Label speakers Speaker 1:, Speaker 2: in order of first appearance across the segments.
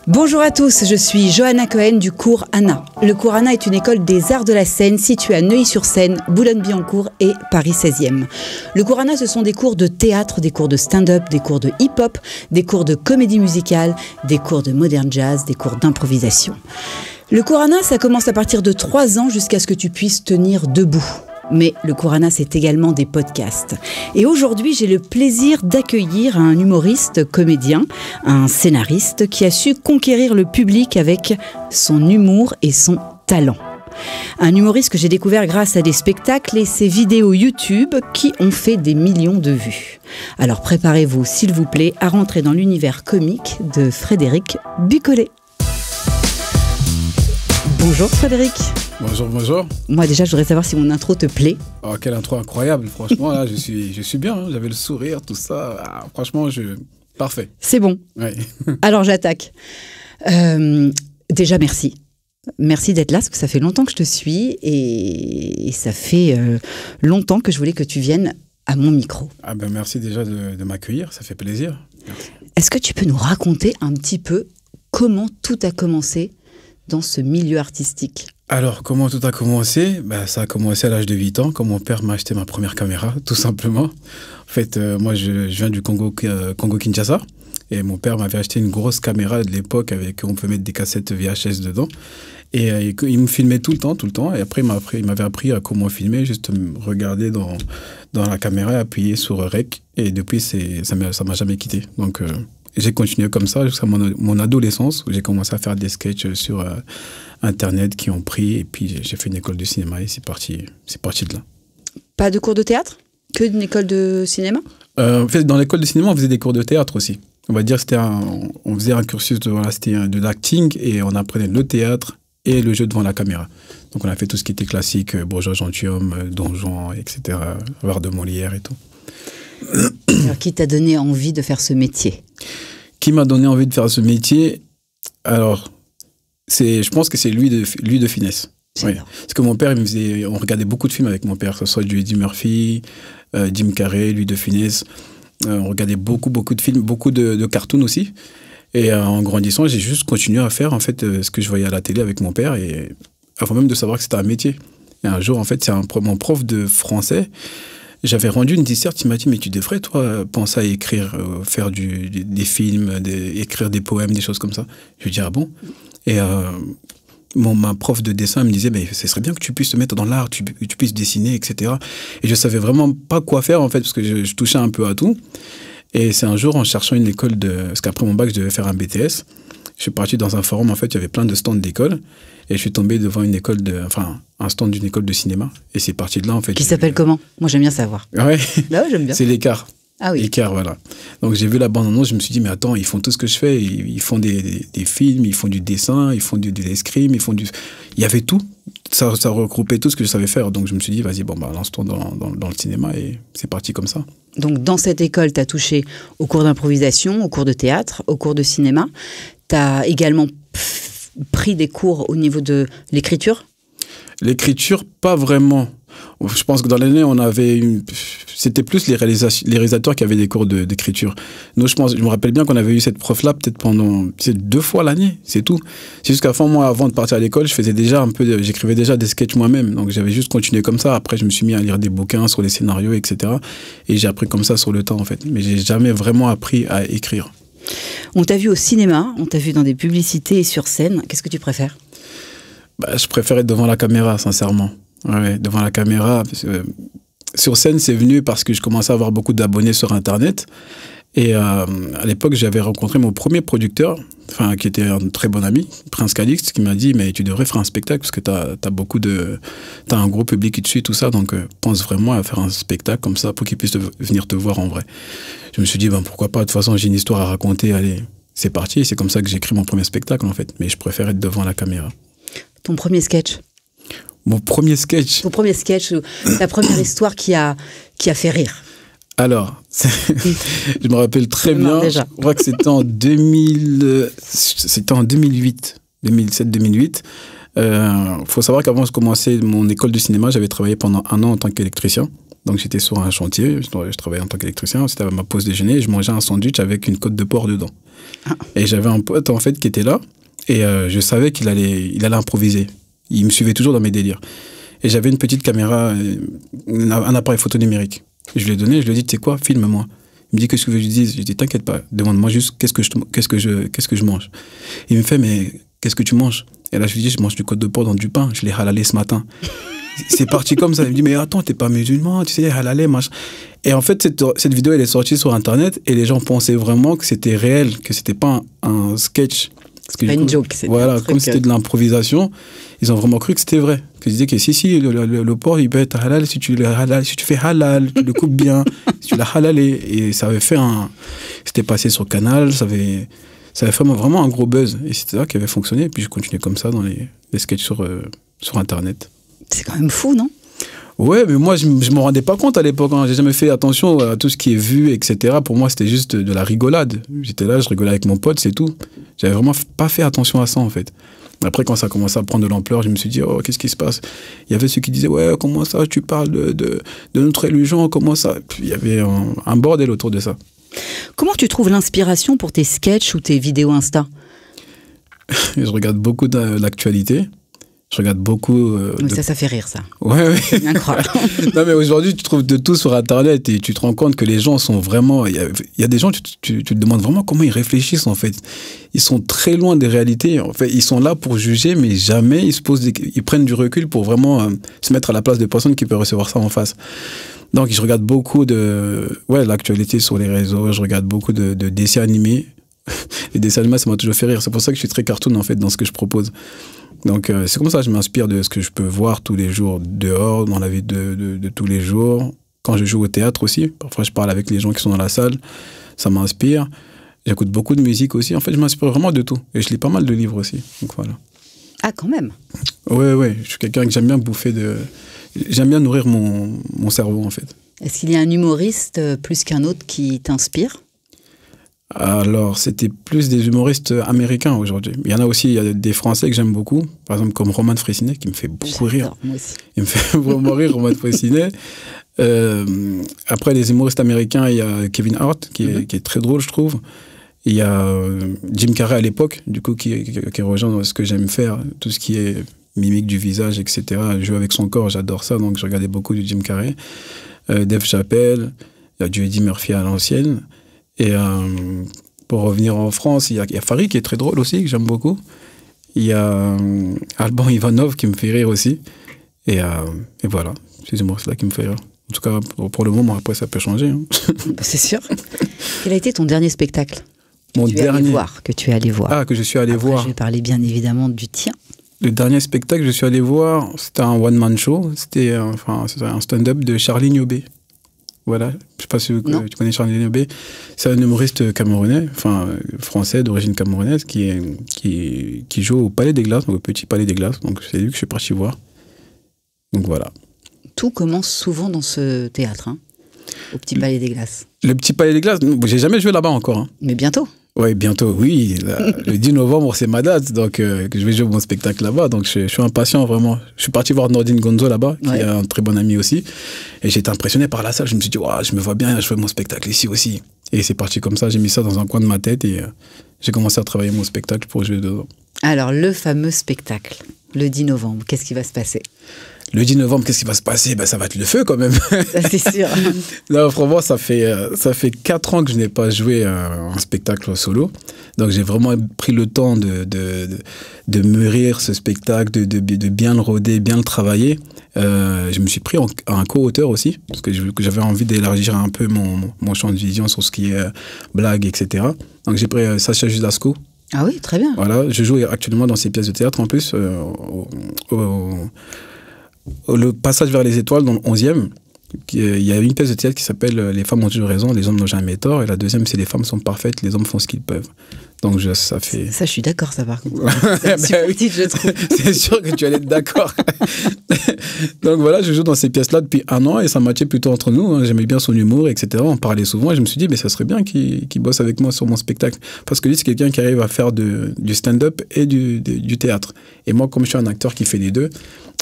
Speaker 1: Bonjour à tous, je suis Johanna Cohen du cours Anna. Le cours Anna est une école des arts de la scène située à Neuilly-sur-Seine, Boulogne-Billancourt et Paris 16e. Le cours Anna, ce sont des cours de théâtre, des cours de stand-up, des cours de hip-hop, des cours de comédie musicale, des cours de modern jazz, des cours d'improvisation. Le cours Anna, ça commence à partir de 3 ans jusqu'à ce que tu puisses tenir debout. Mais le cours Anna, c'est également des podcasts. Et aujourd'hui, j'ai le plaisir d'accueillir un humoriste, comédien, un scénariste qui a su conquérir le public avec son humour et son talent. Un humoriste que j'ai découvert grâce à des spectacles et ses vidéos YouTube qui ont fait des millions de vues. Alors préparez-vous, s'il vous plaît, à rentrer dans l'univers comique de Frédéric Bucolet. Bonjour Frédéric.
Speaker 2: Bonjour, bonjour.
Speaker 1: Moi déjà, je voudrais savoir si mon intro te plaît.
Speaker 2: Oh, quelle intro incroyable, franchement, là, je suis bien, hein. J'avais le sourire, tout ça. Ah, franchement, parfait.
Speaker 1: C'est bon.
Speaker 2: Ouais.
Speaker 1: Alors j'attaque. Déjà, merci. Merci d'être là, parce que ça fait longtemps que je te suis et ça fait longtemps que je voulais que tu viennes à mon micro.
Speaker 2: Ah ben merci déjà de m'accueillir, ça fait plaisir. Merci.
Speaker 1: Est-ce que tu peux nous raconter un petit peu comment tout a commencé dans ce milieu artistique?
Speaker 2: Alors, comment tout a commencé? Ça a commencé à l'âge de 8 ans, quand mon père m'a acheté ma première caméra, tout simplement. En fait, moi, je viens du Congo-Kinshasa, et mon père m'avait acheté une grosse caméra de l'époque avec, on peut mettre des cassettes VHS dedans. Et il me filmait tout le temps. Et après, il m'avait appris à comment filmer, juste me regarder dans la caméra et appuyer sur Rec. Et depuis, ça m'a jamais quitté. Donc, j'ai continué comme ça jusqu'à mon adolescence, où j'ai commencé à faire des sketchs sur Internet qui ont pris. Et puis, j'ai fait une école de cinéma et c'est parti de là. Pas de cours de théâtre? Que d'une école de cinéma? En fait, dans l'école de cinéma, on faisait des cours de théâtre aussi. On va dire on faisait un cursus de l'acting et on apprenait le théâtre et le jeu devant la caméra. Donc, on a fait tout ce qui était classique, Bourgeois Gentilhomme, Donjon, etc., Var de Molière et tout.
Speaker 1: Alors, qui t'a donné envie de faire ce métier?
Speaker 2: Qui m'a donné envie de faire ce métier? Alors, je pense que c'est lui de Finesse. Oui. Parce que mon père, on regardait beaucoup de films avec mon père, que ce soit du Eddie Murphy, Jim Carrey, lui de Finesse. On regardait beaucoup de films, beaucoup de cartoons aussi. Et en grandissant, j'ai juste continué à faire en fait ce que je voyais à la télé avec mon père, et avant même de savoir que c'était un métier. Et un jour, en fait, c'est mon prof de français. J'avais rendu une disserte, il m'a dit, mais tu devrais, toi, penser à écrire, faire des films, écrire des poèmes, des choses comme ça. Je lui dis, ah bon? Et ma prof de dessin me disait, mais ce serait bien que tu puisses te mettre dans l'art, tu puisses dessiner, etc. Et je savais vraiment pas quoi faire, en fait, parce que je touchais un peu à tout. Et c'est un jour, en cherchant une école parce qu'après mon bac, je devais faire un BTS. Je suis parti dans un forum, en fait, il y avait plein de stands d'école. Et je suis tombé devant un stand d'une école de cinéma. Et c'est parti de là, en fait.
Speaker 1: Qui s'appelle comment? Moi, j'aime bien savoir.
Speaker 2: Ouais.
Speaker 1: Là, j'aime bien.
Speaker 2: C'est l'Écart.
Speaker 1: Ah oui.
Speaker 2: L'Écart, voilà. Donc, j'ai vu la bande-annonce, je me suis dit, mais attends, ils font tout ce que je fais. Ils font des films, ils font du dessin, ils font de l'escrime, il y avait tout. Ça regroupait tout ce que je savais faire. Donc, je me suis dit, vas-y, lance-toi dans le cinéma. Et c'est parti comme ça. Donc,
Speaker 1: dans cette école, tu as touché aux cours d'improvisation, aux cours de théâtre, aux cours de cinéma. Tu as également pris des cours au niveau de l'écriture? L'écriture, pas vraiment. Je pense que dans l'année, c'était plus les réalisateurs qui avaient des cours d'écriture. Nous, je me rappelle bien qu'on avait eu cette prof-là peut-être pendant 2 fois l'année, c'est tout. C'est juste qu'à fond, moi, avant de partir à l'école, j'écrivais déjà des sketchs moi-même. Donc, j'avais juste continué comme ça. Après, je me suis mis à lire des bouquins sur les scénarios, etc. Et j'ai appris comme ça sur le temps, en fait. Mais j'ai jamais vraiment appris à écrire. On t'a vu au cinéma, on t'a vu dans des publicités et sur scène. Qu'est-ce que tu préfères? Je préfère être devant la caméra, sincèrement. Ouais, devant la caméra. Sur scène, c'est venu parce que je commençais à avoir beaucoup d'abonnés sur Internet. Et à l'époque, j'avais rencontré mon premier producteur, qui était un très bon ami, Prince Calixte, qui m'a dit, mais tu devrais faire un spectacle parce que t'as un gros public qui te suit, tout ça, donc pense vraiment à faire un spectacle comme ça pour qu'ils puissent venir te voir en vrai. Je me suis dit, pourquoi pas, de toute façon, j'ai une histoire à raconter, allez, c'est parti. Et c'est comme ça que j'ai écrit mon premier spectacle, en fait. Mais je préfère être devant la caméra. Ton premier sketch? Mon premier sketch? Ton premier sketch, la première histoire qui a fait rire? Alors, je me rappelle très bien, déjà. Je crois que c'était en 2008, 2007-2008. Faut savoir qu'avant de commencer mon école de cinéma, j'avais travaillé pendant 1 an en tant qu'électricien.
Speaker 2: Donc j'étais sur un chantier, je travaillais en tant qu'électricien, c'était à ma pause déjeuner, je mangeais un sandwich avec une côte de porc dedans. Ah. Et j'avais un pote en fait qui était là, et je savais qu'il allait improviser. Il me suivait toujours dans mes délires. Et j'avais une petite caméra, un appareil photo numérique. Je lui ai donné, je lui ai dit, tu sais quoi, filme-moi. Il me dit, qu'est-ce que je lui dise? Je lui ai dit, t'inquiète pas, demande-moi juste qu'est-ce que je mange. Il me fait, mais qu'est-ce que tu manges? Et là, je lui dis, je mange du côte de porc dans du pain, je l'ai halalé ce matin. C'est parti comme ça. Il me dit, mais attends, t'es pas musulman, tu sais, halalé, machin. Et en fait, cette vidéo, elle est sortie sur Internet et les gens pensaient vraiment que c'était réel, que c'était pas un sketch.
Speaker 1: Pas une joke, c'était
Speaker 2: voilà, comme c'était de l'improvisation, ils ont vraiment cru que c'était vrai. Qu'ils disaient que si, le porc, il peut être halal si tu fais halal, tu le coupes bien, si tu l'as halalé. Et ça avait fait c'était passé sur Canal, ça avait fait vraiment un gros buzz. Et c'était ça qui avait fonctionné. Et puis je continuais comme ça dans les sketchs sur Internet.
Speaker 1: C'est quand même fou, non?
Speaker 2: Ouais, mais moi, je ne me rendais pas compte à l'époque. Hein. J'ai jamais fait attention à tout ce qui est vu, etc. Pour moi, c'était juste de la rigolade. J'étais là, je rigolais avec mon pote, c'est tout. J'avais vraiment pas fait attention à ça, en fait. Après, quand ça a commencé à prendre de l'ampleur, je me suis dit, oh, qu'est-ce qui se passe? Il y avait ceux qui disaient, ouais, comment ça, tu parles de notre religion, comment ça? Puis il y avait un bordel autour de ça.
Speaker 1: Comment tu trouves l'inspiration pour tes sketchs ou tes vidéos Insta?
Speaker 2: Je regarde beaucoup d'actualité. Je regarde beaucoup...
Speaker 1: Ça fait rire, ça.
Speaker 2: Ouais.
Speaker 1: Incroyable.
Speaker 2: Non, mais aujourd'hui, tu trouves de tout sur Internet et tu te rends compte que les gens sont vraiment... Il y a des gens, tu te demandes vraiment comment ils réfléchissent, en fait. Ils sont très loin des réalités. En fait, ils sont là pour juger, mais jamais ils prennent du recul pour vraiment se mettre à la place des personnes qui peuvent recevoir ça en face. Donc, je regarde beaucoup l'actualité sur les réseaux. Je regarde beaucoup de dessins animés. Les dessins animés, ça m'a toujours fait rire. C'est pour ça que je suis très cartoon, en fait, dans ce que je propose. Donc, c'est comme ça que je m'inspire de ce que je peux voir tous les jours dehors, dans la vie de tous les jours. Quand je joue au théâtre aussi, parfois je parle avec les gens qui sont dans la salle, ça m'inspire. J'écoute beaucoup de musique aussi. En fait, je m'inspire vraiment de tout. Et je lis pas mal de livres aussi. Donc, voilà.
Speaker 1: Ah, quand même.
Speaker 2: Ouais. Je suis quelqu'un que j'aime bien J'aime bien nourrir mon cerveau, en fait.
Speaker 1: Est-ce qu'il y a un humoriste plus qu'un autre qui t'inspire ?
Speaker 2: Alors, c'était plus des humoristes américains aujourd'hui. Il y en a aussi, il y a des Français que j'aime beaucoup. Par exemple, comme Roman Frécinet, qui me fait beaucoup rire.
Speaker 1: Moi aussi.
Speaker 2: Il me fait vraiment rire, Roman Frécinet. Après, les humoristes américains, il y a Kevin Hart, qui est très drôle, je trouve. Il y a Jim Carrey à l'époque, du coup, qui rejoint ce que j'aime faire, tout ce qui est mimique du visage, etc. Jouer avec son corps, j'adore ça, donc je regardais beaucoup du Jim Carrey. Dave Chappelle, il y a du Eddie Murphy à l'ancienne. Et pour revenir en France, il y a Farid qui est très drôle aussi, que j'aime beaucoup. Il y a Alban Ivanov qui me fait rire aussi. Et voilà, c'est là qui me fait rire. En tout cas, pour le moment, après ça peut changer. Hein.
Speaker 1: C'est sûr. Quel a été ton dernier spectacle
Speaker 2: que tu es
Speaker 1: allé voir?
Speaker 2: Ah, que je suis allé voir.
Speaker 1: Je vais parler bien évidemment du tien.
Speaker 2: Le dernier spectacle que je suis allé voir, c'était un one-man show. C'était un stand-up de Charlie Niobé. Voilà, je ne sais pas si tu connais Charlie Niobé. C'est un humoriste camerounais, français d'origine camerounaise, qui joue au Palais des Glaces, au Petit Palais des Glaces. Donc c'est lui que je suis parti voir. Donc voilà.
Speaker 1: Tout commence souvent dans ce théâtre, hein, au Petit Palais des Glaces.
Speaker 2: Le Petit Palais des Glaces, j'ai jamais joué là-bas encore. Hein.
Speaker 1: Mais bientôt.
Speaker 2: Oui, bientôt, oui. Le 10 novembre, c'est ma date, donc que je vais jouer mon spectacle là-bas. Donc je suis impatient, vraiment. Je suis parti voir Nordine Gonzo là-bas, qui est un très bon ami aussi. Et j'étais impressionné par la salle. Je me suis dit, wow, je me vois bien jouer mon spectacle ici aussi. Et c'est parti comme ça. J'ai mis ça dans un coin de ma tête et j'ai commencé à travailler mon spectacle pour jouer dedans. Alors,
Speaker 1: le fameux spectacle, le 10 novembre, qu'est-ce qui va se passer ?
Speaker 2: Le 10 novembre, qu'est-ce qui va se passer ? Ça va être le feu quand même.
Speaker 1: Ça, c'est sûr.
Speaker 2: Non, franchement, ça fait 4 ans que je n'ai pas joué un spectacle solo. Donc, j'ai vraiment pris le temps de mûrir ce spectacle, de bien le roder, bien le travailler. Je me suis pris un co-auteur aussi, parce que j'avais envie d'élargir un peu mon champ de vision sur ce qui est blague, etc. Donc, j'ai pris Sacha Judasco.
Speaker 1: Ah oui, très bien.
Speaker 2: Voilà, je joue actuellement dans ses pièces de théâtre en plus, le passage vers les étoiles dans le 11e, il y a une pièce de théâtre qui s'appelle Les femmes ont toujours raison, les hommes n'ont jamais tort. Et la deuxième, c'est Les femmes sont parfaites, les hommes font ce qu'ils peuvent. Donc ça fait...
Speaker 1: Ça, je suis d'accord, ça par contre. C'est super titre, je trouve.
Speaker 2: C'est sûr que tu allais être d'accord. Donc voilà, je joue dans ces pièces-là depuis 1 an et ça matchait plutôt entre nous. Hein. J'aimais bien son humour, etc. On parlait souvent et je me suis dit, mais ça serait bien qu'il bosse avec moi sur mon spectacle. Parce que lui, c'est quelqu'un qui arrive à faire du stand-up et du théâtre. Et moi, comme je suis un acteur qui fait les deux,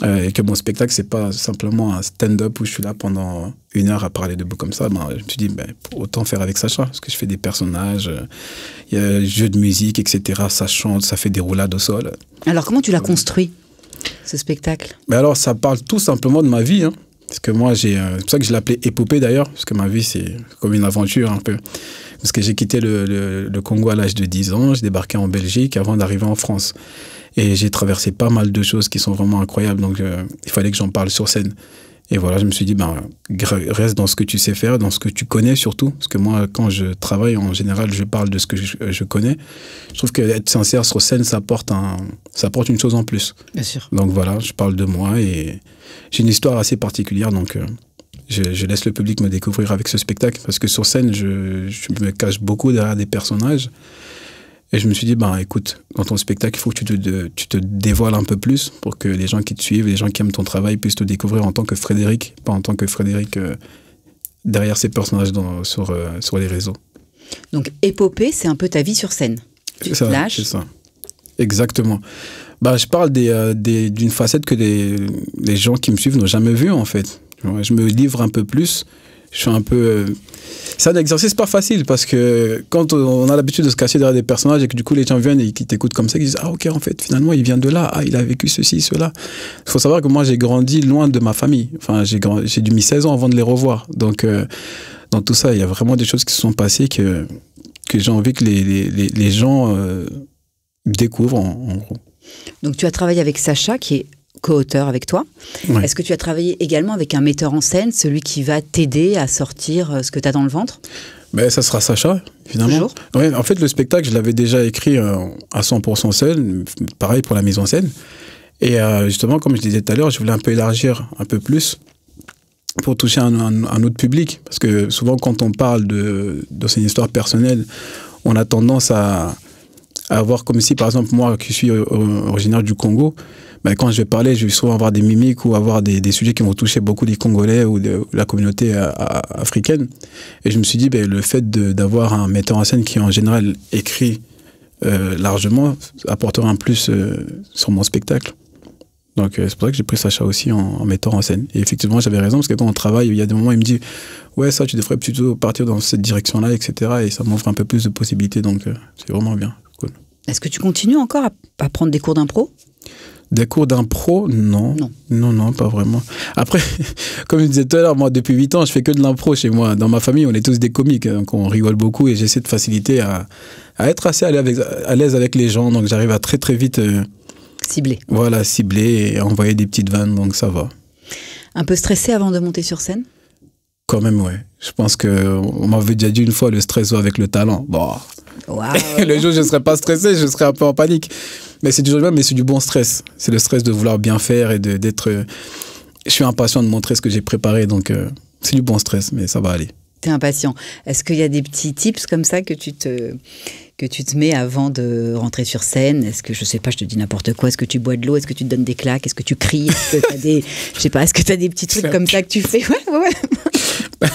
Speaker 2: et que mon spectacle, c'est pas simplement un stand-up où je suis là pendant 1 heure à parler debout comme ça, ben, je me suis dit, ben, autant faire avec Sacha, parce que je fais des personnages, il y a jeux de musique, etc. Ça chante, ça fait des roulades au sol.
Speaker 1: Alors, comment tu l'as construit, ce spectacle?
Speaker 2: Ben alors, ça parle tout simplement de ma vie, hein. Parce que moi, c'est pour ça que je l'appelais épopée d'ailleurs, parce que ma vie, c'est comme une aventure un peu. Parce que j'ai quitté le Congo à l'âge de 10 ans, j'ai débarqué en Belgique avant d'arriver en France. Et j'ai traversé pas mal de choses qui sont vraiment incroyables, donc il fallait que j'en parle sur scène. Et voilà, je me suis dit, ben, reste dans ce que tu sais faire, dans ce que tu connais surtout. Parce que moi, quand je travaille, en général, je parle de ce que je connais. Je trouve qu'être sincère sur scène, ça apporte une chose en plus.
Speaker 1: Bien sûr.
Speaker 2: Donc voilà, je parle de moi et j'ai une histoire assez particulière, donc je laisse le public me découvrir avec ce spectacle. Parce que sur scène, je me cache beaucoup derrière des personnages. Et je me suis dit, ben, écoute, dans ton spectacle, il faut que tu te dévoiles un peu plus pour que les gens qui te suivent, les gens qui aiment ton travail puissent te découvrir en tant que Frédéric, pas en tant que Frédéric derrière ces personnages sur les réseaux.
Speaker 1: Donc, épopée, c'est un peu ta vie sur scène. Tu te lâches.
Speaker 2: C'est ça. Exactement. Bah, je parle d'une facette que les gens qui me suivent n'ont jamais vue, en fait. Je me livre un peu plus. Je suis un peu... C'est un exercice pas facile parce que quand on a l'habitude de se cacher derrière des personnages et que du coup les gens viennent et qui t'écoutent comme ça, ils disent « Ah ok, en fait, finalement, il vient de là. Ah, il a vécu ceci, cela. » Il faut savoir que moi, j'ai grandi loin de ma famille. Enfin, j'ai dû mis 16 ans avant de les revoir. Donc, dans tout ça, il y a vraiment des choses qui se sont passées que j'ai envie que les gens découvrent, en gros.
Speaker 1: Donc, tu as travaillé avec Sacha, qui est co-auteur avec toi. Ouais. Est-ce que tu as travaillé également avec un metteur en scène, celui qui va t'aider à sortir ce que tu as dans le ventre?
Speaker 2: Ben, ça sera Sacha, finalement.
Speaker 1: Toujours?
Speaker 2: Ouais, en fait, le spectacle, je l'avais déjà écrit à 100% seul, pareil pour la mise en scène. Et justement, comme je disais tout à l'heure, je voulais un peu élargir un peu plus pour toucher un autre public. Parce que souvent, quand on parle de une histoire personnelle, on a tendance à avoir comme si, par exemple, moi, qui suis originaire du Congo, ben, quand je vais parler, je vais souvent avoir des mimiques ou avoir des sujets qui vont toucher beaucoup les Congolais ou la communauté africaine. Et je me suis dit, ben, le fait d'avoir un metteur en scène qui, en général, écrit largement, apportera un plus sur mon spectacle. Donc, c'est pour ça que j'ai pris Sacha aussi en metteur en scène. Et effectivement, j'avais raison, parce que quand on travaille, il y a des moments, il me dit « Ouais, ça, tu devrais plutôt partir dans cette direction-là, etc. » Et ça m'offre un peu plus de possibilités, donc c'est vraiment bien. Cool.
Speaker 1: Est-ce que tu continues encore à prendre des cours d'impro?
Speaker 2: Des cours d'impro, non. Non, pas vraiment. Après, comme je disais tout à l'heure, moi, depuis 8 ans, je fais que de l'impro chez moi. Dans ma famille, on est tous des comiques, donc on rigole beaucoup et j'essaie de faciliter à être assez à l'aise avec les gens. Donc, j'arrive à très, très vite...
Speaker 1: cibler.
Speaker 2: Voilà, cibler et envoyer des petites vannes, donc ça va.
Speaker 1: Un peu stressé avant de monter sur scène?
Speaker 2: Quand même, ouais. Je pense qu'on m'avait déjà dit une fois, le stress va avec le talent. Bon.
Speaker 1: Wow.
Speaker 2: Le jour où je ne serais pas stressé, je serais un peu en panique. Mais c'est toujours même, mais c'est du bon stress. C'est le stress de vouloir bien faire et d'être... Je suis impatient de montrer ce que j'ai préparé, donc c'est du bon stress, mais ça va aller.
Speaker 1: T'es impatient. Est-ce qu'il y a des petits tips comme ça que tu te mets avant de rentrer sur scène? Est-ce que, je sais pas, je te dis n'importe quoi, est-ce que tu bois de l'eau? Est-ce que tu te donnes des claques? Est-ce que tu cries? Est-ce que t'as des... Je sais pas, est-ce que tu as des petits trucs comme ça que tu fais? Ouais.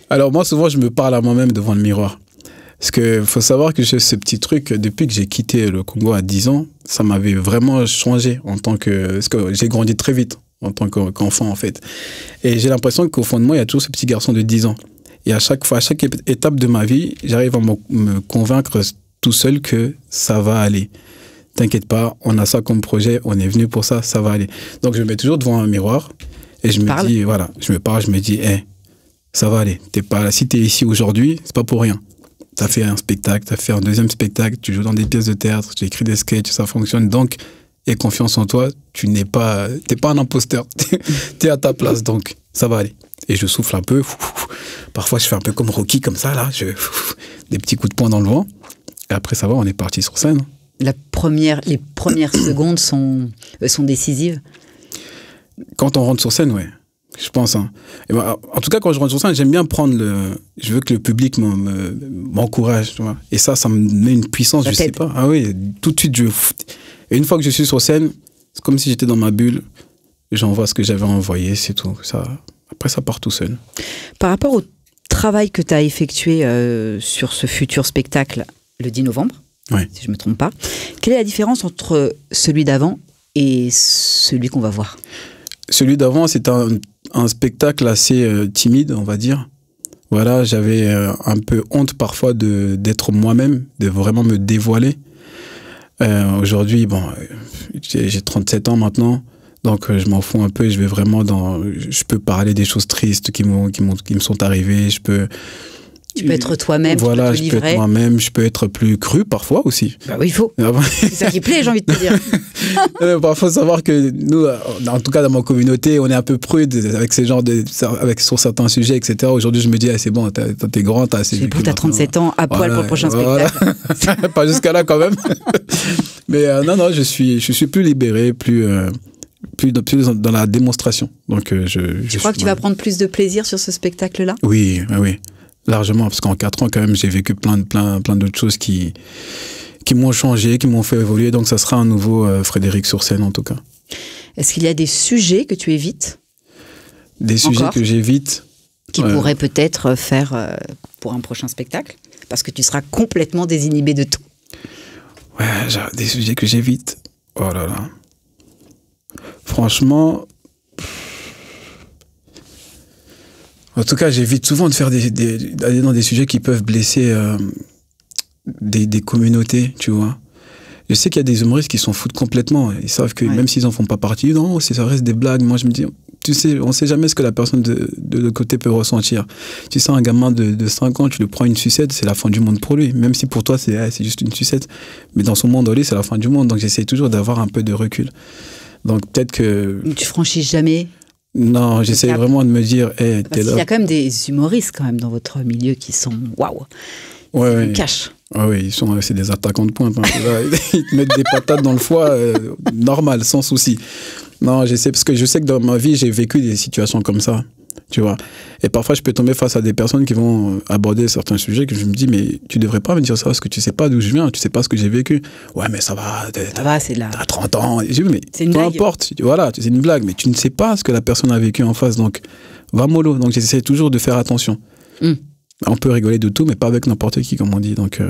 Speaker 2: Alors moi, souvent, je me parle à moi-même devant le miroir. Parce qu'il faut savoir que j'ai ce petit truc, depuis que j'ai quitté le Congo à 10 ans, ça m'avait vraiment changé en tant que... Parce que j'ai grandi très vite en tant qu'enfant, en fait. Et j'ai l'impression qu'au fond de moi, il y a toujours ce petit garçon de 10 ans. Et à chaque fois, à chaque étape de ma vie, j'arrive à me convaincre tout seul que ça va aller. T'inquiète pas, on a ça comme projet, on est venu pour ça, ça va aller. Donc je me mets toujours devant un miroir et je me dis, voilà, je me dis, hey, ça va aller. Si t'es ici aujourd'hui, c'est pas pour rien. T'as fait un spectacle, t'as fait un deuxième spectacle, tu joues dans des pièces de théâtre, tu écris des sketchs, ça fonctionne. Donc, aie confiance en toi, t'es pas un imposteur, t'es à ta place, donc ça va aller. Et je souffle un peu, parfois je fais un peu comme Rocky, comme ça, là, des petits coups de poing dans le vent, et après ça va, on est parti sur scène.
Speaker 1: Les premières secondes sont décisives?
Speaker 2: Quand on rentre sur scène, ouais. Je pense. Hein. Et ben, en tout cas, quand je rentre sur scène, j'aime bien prendre je veux que le public m'encourage, tu vois. Et ça me met une puissance, je sais pas. Ah oui, tout de suite, et une fois que je suis sur scène, c'est comme si j'étais dans ma bulle. J'envoie ce que j'avais envoyé, c'est tout. Ça, après, ça part tout seul.
Speaker 1: Par rapport au travail que tu as effectué sur ce futur spectacle le 10 novembre, si je ne me trompe pas, quelle est la différence entre celui d'avant et celui qu'on va voir?
Speaker 2: Celui d'avant, c'était un spectacle assez timide, on va dire. Voilà, j'avais un peu honte parfois d'être moi-même, de vraiment me dévoiler. Aujourd'hui, bon, j'ai 37 ans maintenant, donc je m'en fous un peu. Je vais vraiment je peux parler des choses tristes qui me sont arrivées.
Speaker 1: Tu peux être toi-même,
Speaker 2: voilà,
Speaker 1: tu peux te livrer.
Speaker 2: Je peux être moi-même, je peux être plus cru parfois aussi.
Speaker 1: Bah oui, il faut. C'est ça qui plaît, j'ai envie de te dire.
Speaker 2: Parfois, savoir que nous, en tout cas dans ma communauté, on est un peu prude avec ces genres sur certains sujets, etc. Aujourd'hui, je me dis, c'est bon, t'es grand, t'as assez vécu.
Speaker 1: C'est bon, t'as 37 ans, à poil pour le prochain spectacle.
Speaker 2: Pas jusqu'à là quand même. Mais non, je suis plus libéré, plus dans la démonstration. Donc,
Speaker 1: tu crois que tu vas prendre plus de plaisir sur ce spectacle-là?
Speaker 2: Oui. Largement, parce qu'en 4 ans, quand même, j'ai vécu plein d'autres choses qui m'ont changé, qui m'ont fait évoluer. Donc, ça sera un nouveau Frédéric sur scène, en tout cas.
Speaker 1: Est-ce qu'il y a des sujets que tu évites?
Speaker 2: Des sujets que j'évite?
Speaker 1: Qui pourraient peut-être faire pour un prochain spectacle? Parce que tu seras complètement désinhibé de tout.
Speaker 2: Ouais, des sujets que j'évite. Oh là là. Franchement... En tout cas, j'évite souvent d'aller dans des sujets qui peuvent blesser des communautés, tu vois. Je sais qu'il y a des humoristes qui s'en foutent complètement. Ils savent que même s'ils n'en font pas partie, non, ça reste des blagues. Moi, je me dis, tu sais, on ne sait jamais ce que la personne de l'autre côté peut ressentir. Tu sais, un gamin de 5 ans, tu lui prends une sucette, c'est la fin du monde pour lui. Même si pour toi, c'est juste une sucette. Mais dans son monde, lui, c'est la fin du monde. Donc, j'essaie toujours d'avoir un peu de recul. Donc, peut-être que...
Speaker 1: Tu franchis jamais...
Speaker 2: Non, j'essaie vraiment de me dire, hey,
Speaker 1: t'es là. Il y a quand même des humoristes quand même dans votre milieu qui sont waouh.
Speaker 2: Ouais.
Speaker 1: Cash.
Speaker 2: Oui, c'est des attaquants de pointe. Hein. Ils te mettent des patates dans le foie, normal, sans souci. Non, j'essaie, parce que je sais que dans ma vie, j'ai vécu des situations comme ça, tu vois. Et parfois, je peux tomber face à des personnes qui vont aborder certains sujets que je me dis, mais tu devrais pas me dire ça, parce que tu sais pas d'où je viens, tu sais pas ce que j'ai vécu. Ouais, mais ça va,
Speaker 1: c'est là.
Speaker 2: T'as 30 ans. Je dis, mais
Speaker 1: peu
Speaker 2: importe, voilà, c'est une blague, mais tu ne sais pas ce que la personne a vécu en face, donc va mollo. Donc, j'essaie toujours de faire attention. On peut rigoler de tout, mais pas avec n'importe qui, comme on dit. Donc,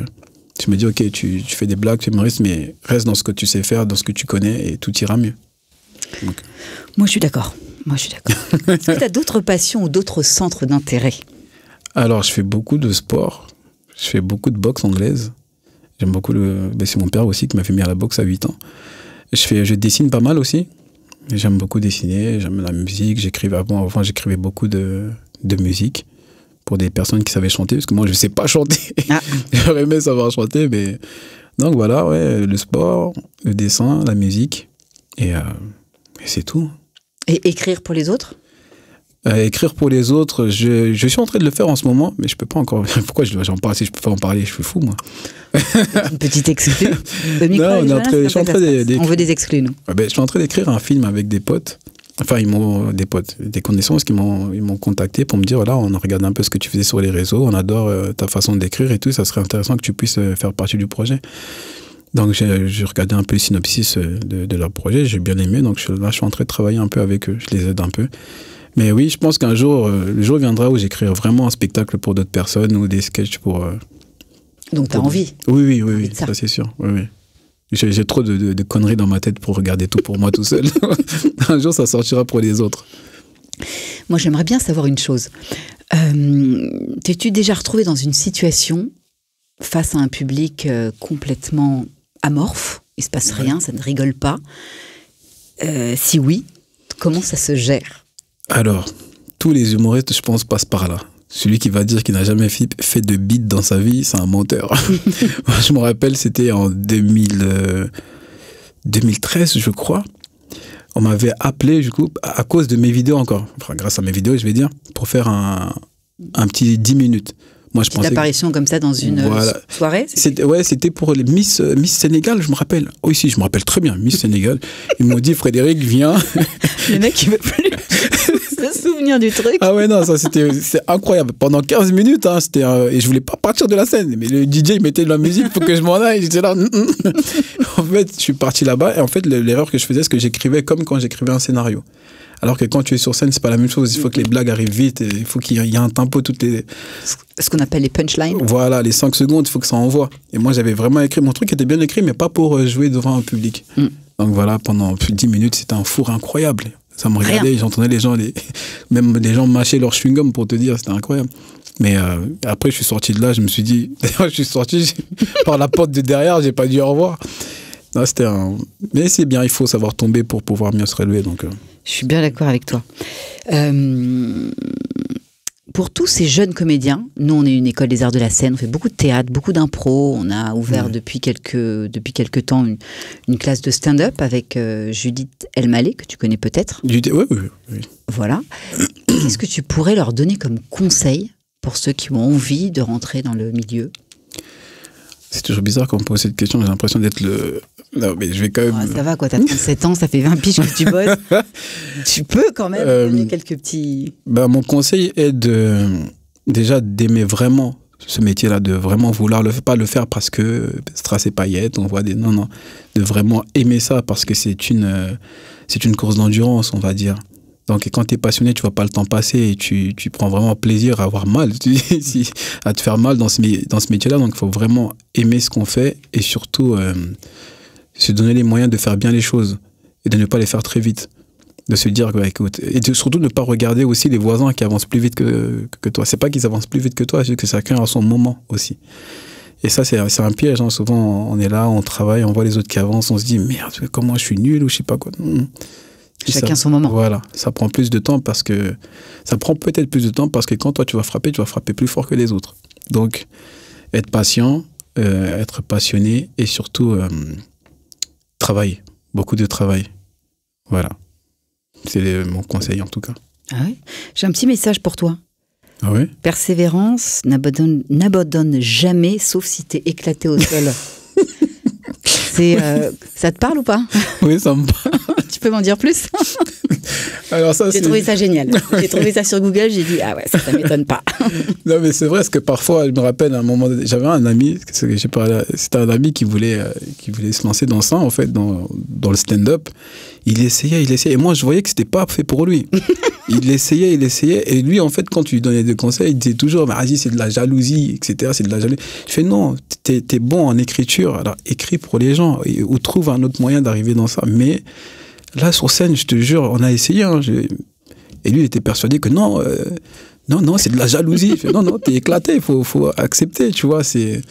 Speaker 2: je me dis, ok, tu fais des blagues, tu es humoriste, mais reste dans ce que tu sais faire, dans ce que tu connais, et tout ira mieux. Donc.
Speaker 1: Moi, je suis d'accord. Est-ce que tu as d'autres passions ou d'autres centres d'intérêt?
Speaker 2: Alors, je fais beaucoup de sport. Je fais beaucoup de boxe anglaise. J'aime beaucoup c'est mon père aussi qui m'a fait mis à la boxe à 8 ans. Je dessine pas mal aussi. J'aime beaucoup dessiner, j'aime la musique. Avant, j'écrivais beaucoup de musique pour des personnes qui savaient chanter, parce que moi, je ne sais pas chanter. J'aurais aimé savoir chanter, mais... Donc voilà, le sport, le dessin, la musique, et c'est tout.
Speaker 1: Et écrire pour les autres?
Speaker 2: Écrire pour les autres, je suis en train de le faire en ce moment, mais je peux pas encore. Pourquoi j'en parle? Si je peux pas en parler, je suis fou, moi.
Speaker 1: Une petite exclue.
Speaker 2: Non, on
Speaker 1: veut des exclus, nous.
Speaker 2: Je suis en train d'écrire un film avec des potes. Enfin, des connaissances ils m'ont contacté pour me dire, voilà, on a regardé un peu ce que tu faisais sur les réseaux, on adore ta façon d'écrire et tout, ça serait intéressant que tu puisses faire partie du projet. Donc j'ai regardé un peu le synopsis de leur projet, j'ai bien aimé, donc là je suis en train de travailler un peu avec eux, je les aide un peu. Mais oui, je pense qu'un jour, le jour viendra où j'écrirai vraiment un spectacle pour d'autres personnes ou des sketchs pour...
Speaker 1: Donc tu as envie?
Speaker 2: Oui, ça c'est sûr. Oui. J'ai trop de conneries dans ma tête pour regarder tout pour moi tout seul. Un jour, ça sortira pour les autres.
Speaker 1: Moi, j'aimerais bien savoir une chose. T'es-tu déjà retrouvé dans une situation face à un public complètement amorphe? Il ne se passe rien, ça ne rigole pas. Si oui, comment ça se gère? Alors,
Speaker 2: tous les humoristes, je pense, passent par là. Celui qui va dire qu'il n'a jamais fait de beat dans sa vie, c'est un menteur. Moi, je me rappelle, c'était en 2013, je crois. On m'avait appelé, du coup, à cause de mes vidéos encore. Enfin, grâce à mes vidéos, je vais dire, pour faire un petit 10 minutes. Moi, je pensais
Speaker 1: apparition comme ça dans une soirée?
Speaker 2: C'était pour les Miss Sénégal, je me rappelle. Oui, si, je me rappelle très bien, Miss Sénégal. Ils m'ont dit, Frédéric, viens.
Speaker 1: Le mec, il veut plus. se souvenir du truc.
Speaker 2: Ah ouais, non, ça c'est incroyable. Pendant 15 minutes, hein, et je voulais pas partir de la scène. Mais le DJ, il mettait de la musique pour que je m'en aille. J'étais là. En fait, je suis parti là-bas. Et en fait, l'erreur que je faisais, c'est que j'écrivais comme quand j'écrivais un scénario. Alors que quand tu es sur scène, c'est pas la même chose. Il faut que les blagues arrivent vite. Il faut qu'il y ait un tempo.
Speaker 1: Ce qu'on appelle les punchlines.
Speaker 2: Voilà, les 5 secondes, il faut que ça envoie. Et moi, j'avais vraiment écrit. Mon truc était bien écrit, mais pas pour jouer devant un public. Donc voilà, pendant plus de 10 minutes, c'était un four incroyable. Ça me regardait, j'entendais les gens, même les gens mâcher leur chewing-gum pour te dire, c'était incroyable. Mais après, je suis sorti de là, je me suis dit, d'ailleurs, je suis sorti par la porte de derrière, j'ai pas dit au revoir. Non, mais c'est bien, il faut savoir tomber pour pouvoir mieux se relever. Donc,
Speaker 1: Je suis bien d'accord avec toi. Pour tous ces jeunes comédiens, nous on est une école des arts de la scène, on fait beaucoup de théâtre, beaucoup d'impro, on a ouvert depuis quelques temps une classe de stand-up avec Judith Elmaleh, que tu connais peut-être.
Speaker 2: Oui.
Speaker 1: Voilà. Qu'est-ce que tu pourrais leur donner comme conseil pour ceux qui ont envie de rentrer dans le milieu?
Speaker 2: C'est toujours bizarre quand on me pose cette question, j'ai l'impression d'être le... Non, mais je vais quand même...
Speaker 1: Oh, ça va quoi, t'as 37 ans, ça fait 20 piges que tu bosses. Tu peux quand même donner quelques petits...
Speaker 2: Mon conseil est déjà d'aimer vraiment ce métier-là, de vraiment vouloir pas le faire parce que strass et paillettes, on voit des... Non, de vraiment aimer ça parce que c'est une course d'endurance, on va dire. Donc, quand tu es passionné, tu ne vois pas le temps passer et tu prends vraiment plaisir à avoir mal, à te faire mal dans ce métier-là. Donc, il faut vraiment aimer ce qu'on fait et surtout se donner les moyens de faire bien les choses et de ne pas les faire très vite. De se dire, écoute, et surtout ne pas regarder aussi les voisins qui avancent plus vite que toi. C'est pas qu'ils avancent plus vite que toi, c'est que chacun a son moment aussi. Et ça, c'est un piège. Hein. Souvent, on est là, on travaille, on voit les autres qui avancent, on se dit, merde, comment je suis nul ou je sais pas quoi.
Speaker 1: Chacun son moment.
Speaker 2: Voilà, ça prend plus de temps parce que quand toi tu vas frapper plus fort que les autres. Donc, être patient, être passionné et surtout travailler, beaucoup de travail. Voilà, c'est mon conseil en tout cas.
Speaker 1: Ah oui. J'ai un petit message pour toi.
Speaker 2: Ah oui.
Speaker 1: Persévérance, n'abandonne jamais, sauf si t'es éclaté au sol. Ça te parle ou pas?
Speaker 2: Oui, ça me parle.
Speaker 1: Tu peux m'en dire plus?
Speaker 2: Alors ça,
Speaker 1: j'ai trouvé ça génial. J'ai trouvé ça sur Google, j'ai dit, ah ouais, ça m'étonne pas.
Speaker 2: Non, mais c'est vrai, parce que parfois, je me rappelle, à un moment donné, j'avais un ami, c'était un ami qui voulait se lancer dans ça, en fait, dans le stand-up. Il essayait, et moi, je voyais que c'était pas fait pour lui. Il essayait, et lui, en fait, quand tu lui donnais des conseils, il disait toujours, vas-y, c'est de la jalousie, etc., c'est de la jalousie. Je fais, non, t'es bon en écriture, alors écris pour les gens, ou trouve un autre moyen d'arriver dans ça, mais là, sur scène, je te jure, on a essayé, hein, et lui, il était persuadé que non, c'est de la jalousie. Fait, non, t'es éclaté, il faut accepter, tu vois, c'est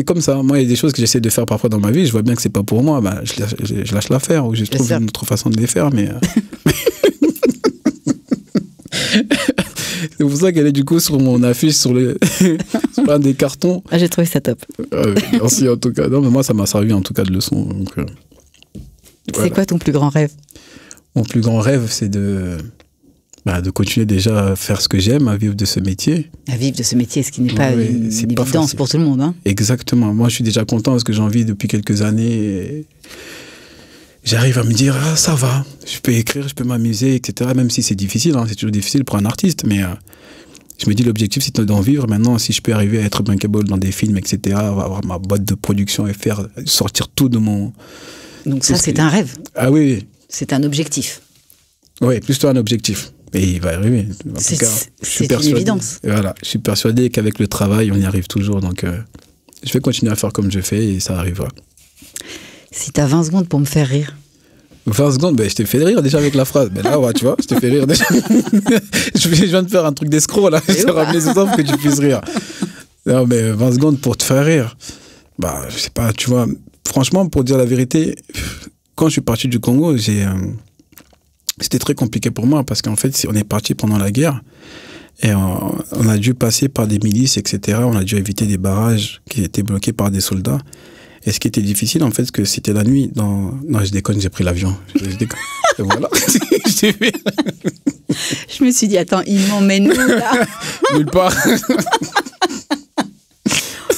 Speaker 2: comme ça. Moi, il y a des choses que j'essaie de faire parfois dans ma vie, je vois bien que c'est pas pour moi, je lâche l'affaire, ou je trouve une autre façon de les faire, mais... C'est pour ça qu'elle est du coup sur mon affiche, sur un des cartons.
Speaker 1: Ah, j'ai trouvé ça top.
Speaker 2: Merci en tout cas. Non, mais moi, ça m'a servi en tout cas de leçon. Donc,
Speaker 1: c'est quoi ton plus grand rêve?
Speaker 2: Mon plus grand rêve, c'est de continuer déjà à faire ce que j'aime, à vivre de ce métier.
Speaker 1: À vivre de ce métier, ce qui n'est pas une évidence pour tout le monde. Hein.
Speaker 2: Exactement. Moi, je suis déjà content parce que j'en vis depuis quelques années. Et j'arrive à me dire, ah, ça va, je peux écrire, je peux m'amuser, etc. Même si c'est difficile, hein, c'est toujours difficile pour un artiste, mais je me dis, l'objectif, c'est d'en vivre. Maintenant, si je peux arriver à être bankable dans des films, etc., avoir ma boîte de production et sortir tout de mon...
Speaker 1: Donc ça, c'est un rêve.
Speaker 2: Ah oui.
Speaker 1: C'est un objectif.
Speaker 2: Oui, plutôt un objectif. Et il va arriver. En tout cas,
Speaker 1: c'est une évidence.
Speaker 2: Voilà, je suis persuadé qu'avec le travail, on y arrive toujours. Donc, je vais continuer à faire comme je fais et ça arrivera.
Speaker 1: Si tu as 20 secondes pour me faire rire.
Speaker 2: 20 secondes, je t'ai fait rire déjà avec la phrase. Mais là, ouais, tu vois, je t'ai fait rire déjà. Je viens de faire un truc d'escroc, là. Je t'ai ramené ce temps pour que tu puisses rire. Non, mais 20 secondes pour te faire rire. Je sais pas, tu vois. Franchement, pour dire la vérité, quand je suis parti du Congo, c'était très compliqué pour moi parce qu'en fait, on est parti pendant la guerre et on a dû passer par des milices, etc. On a dû éviter des barrages qui étaient bloqués par des soldats. Et ce qui était difficile, en fait, c'est que c'était la nuit. Non, je déconne, j'ai pris l'avion. Je déconne. Et voilà.
Speaker 1: Je me suis dit, attends, il m'emmène où, là?
Speaker 2: Nulle part.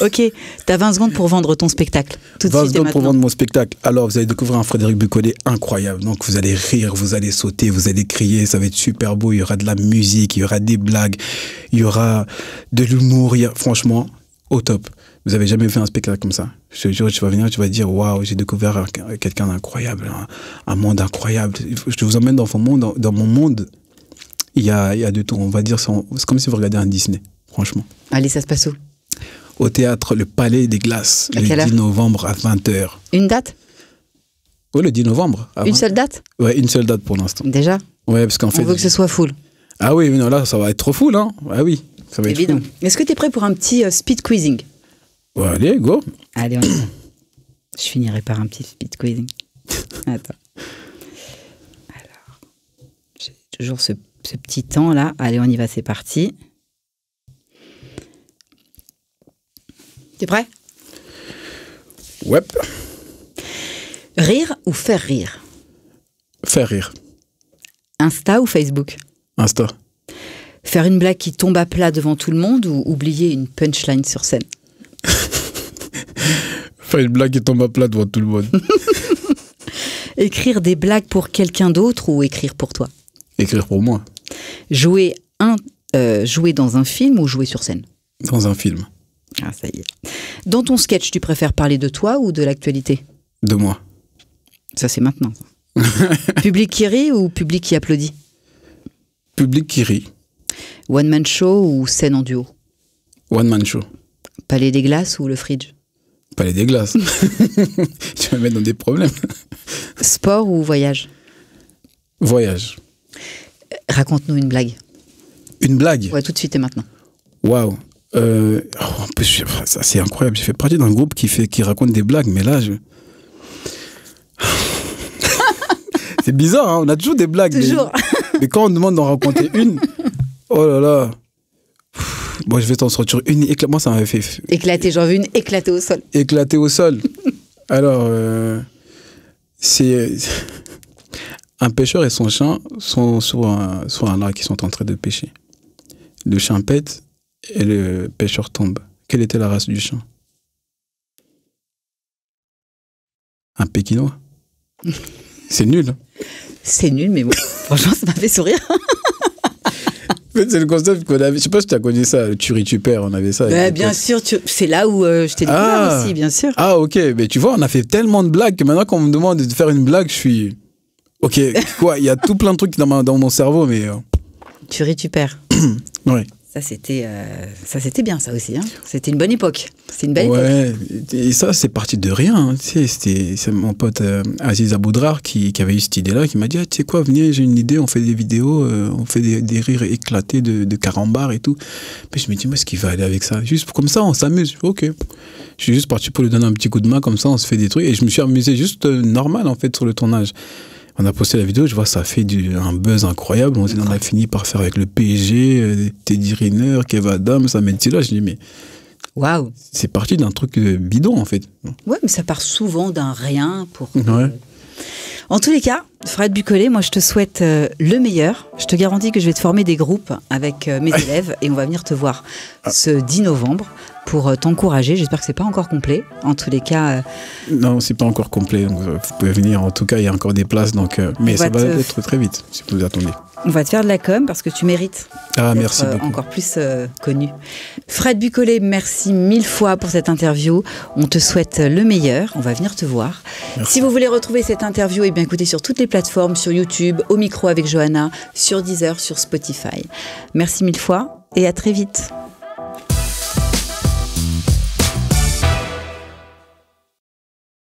Speaker 1: Ok, t'as 20 secondes pour vendre ton spectacle. Tout de
Speaker 2: 20
Speaker 1: suite
Speaker 2: secondes pour vendre mon spectacle. Alors, vous allez découvrir un Frédéric Bucollet incroyable. Donc, vous allez rire, vous allez sauter, vous allez crier. Ça va être super beau. Il y aura de la musique, il y aura des blagues, il y aura de l'humour. Franchement, au top. Vous avez jamais fait un spectacle comme ça. Je te jure, tu vas venir, tu vas dire, waouh, j'ai découvert quelqu'un d'incroyable, un monde incroyable. Je vous emmène dans mon monde. Dans mon monde, il y a de tout. On va dire, c'est comme si vous regardez un Disney, franchement.
Speaker 1: Allez, ça se passe où?
Speaker 2: Au théâtre Le Palais des Glaces, le 10 novembre à 20h.
Speaker 1: Une date?
Speaker 2: Oui, le 10 novembre.
Speaker 1: Une seule date?
Speaker 2: Ouais, une seule date pour l'instant.
Speaker 1: Déjà?
Speaker 2: Ouais, parce qu'en fait.
Speaker 1: On veut que ce soit full.
Speaker 2: Ah oui, non, là, ça va être trop full, hein. Ah oui, ça va être
Speaker 1: évident.
Speaker 2: Full.
Speaker 1: Est-ce que tu es prêt pour un petit speed quizzing?
Speaker 2: Ouais, allez, go.
Speaker 1: Allez, on y va. Je finirai par un petit speed quizzing. Attends. Alors, j'ai toujours ce petit temps là. Allez, on y va, c'est parti. T'es prêt?
Speaker 2: Ouais.
Speaker 1: Rire ou faire rire?
Speaker 2: Faire rire.
Speaker 1: Insta ou Facebook?
Speaker 2: Insta.
Speaker 1: Faire une blague qui tombe à plat devant tout le monde ou oublier une punchline sur scène?
Speaker 2: Faire une blague qui tombe à plat devant tout le monde.
Speaker 1: Écrire des blagues pour quelqu'un d'autre ou écrire pour toi?
Speaker 2: Écrire pour moi.
Speaker 1: Jouer dans un film ou jouer sur scène?
Speaker 2: Dans un film.
Speaker 1: Ah, ça y est. Dans ton sketch, tu préfères parler de toi ou de l'actualité?
Speaker 2: De moi.
Speaker 1: Ça, c'est maintenant. Public qui rit ou public qui applaudit?
Speaker 2: Public qui rit.
Speaker 1: One man show ou scène en duo?
Speaker 2: One man show.
Speaker 1: Palais des Glaces ou le Fridge?
Speaker 2: Palais des Glaces. Tu vas me mettre dans des problèmes.
Speaker 1: Sport ou voyage?
Speaker 2: Voyage.
Speaker 1: Raconte-nous une blague.
Speaker 2: Une blague?
Speaker 1: Ouais, tout de suite et maintenant.
Speaker 2: Waouh. En plus, ça, c'est incroyable. J'ai fait partie d'un groupe qui raconte des blagues, mais là, c'est bizarre, hein, on a toujours des blagues.
Speaker 1: Toujours.
Speaker 2: Mais quand on demande d'en raconter une, oh là là. Moi, je vais t'en sortir une. Moi, ça m'avait fait.
Speaker 1: Éclater, j'en veux une éclatée au sol.
Speaker 2: Éclater au sol. Alors, c'est. Un pêcheur et son chien sont sur un lac, ils sont en train de pêcher. Le chien pète et le pêcheur tombe. Quelle était la race du chien? Un pékinois. C'est nul.
Speaker 1: C'est nul, mais bon, franchement, ça m'a fait sourire.
Speaker 2: En fait, c'est le concept qu'on avait. Je sais pas si tu as connu ça, le tu-ris-tu-perds, on avait ça.
Speaker 1: Bah, bien sûr, c'est là où je t'ai découvert aussi, bien sûr.
Speaker 2: Ah, ok. Mais tu vois, on a fait tellement de blagues que maintenant, quand on me demande de faire une blague, je suis. Ok, quoi? Il y a tout plein de trucs dans mon cerveau, mais.
Speaker 1: Tu-ris-tu-perds.
Speaker 2: Ouais.
Speaker 1: Ça, c'était bien, ça aussi. Hein. C'était une bonne époque. C'est une belle époque.
Speaker 2: Ouais, et ça, c'est parti de rien. Hein. Tu sais, c'est mon pote Aziz Aboudrar qui avait eu cette idée-là, qui m'a dit, ah, tu sais quoi, venez, j'ai une idée, on fait des vidéos, on fait des rires éclatés de carambar et tout. Puis je me dis, moi, est-ce qu'il va aller avec ça? Juste comme ça, on s'amuse. Ok. Je suis juste parti pour lui donner un petit coup de main, comme ça, on se fait des trucs. Et je me suis amusé juste normal, en fait, sur le tournage. On a posté la vidéo, je vois, ça fait un buzz incroyable. On a fini par faire avec le PSG, Teddy Riner, Kev Adams, Ahmed Silla. Je dis, mais.
Speaker 1: Waouh!
Speaker 2: C'est parti d'un truc bidon, en fait.
Speaker 1: Ouais, mais ça part souvent d'un rien pour.
Speaker 2: Ouais.
Speaker 1: En tous les cas, Fred Bucollet, moi je te souhaite le meilleur. Je te garantis que je vais te former des groupes avec mes élèves et on va venir te voir ce 10 novembre pour t'encourager. J'espère que c'est pas encore complet. En tous les cas.
Speaker 2: Non, c'est pas encore complet. Donc, vous pouvez venir. En tout cas, il y a encore des places. Donc, mais ça va être très vite si vous attendez.
Speaker 1: On va te faire de la com parce que tu mérites.
Speaker 2: Ah, merci beaucoup.
Speaker 1: Encore plus connu. Fred Bucollet, merci 1000 fois pour cette interview. On te souhaite le meilleur. On va venir te voir. Merci. Si vous voulez retrouver cette interview, eh bien écoutez sur toutes les plateformes, sur YouTube, au micro avec Johanna, sur Deezer, sur Spotify. Merci 1000 fois et à très vite.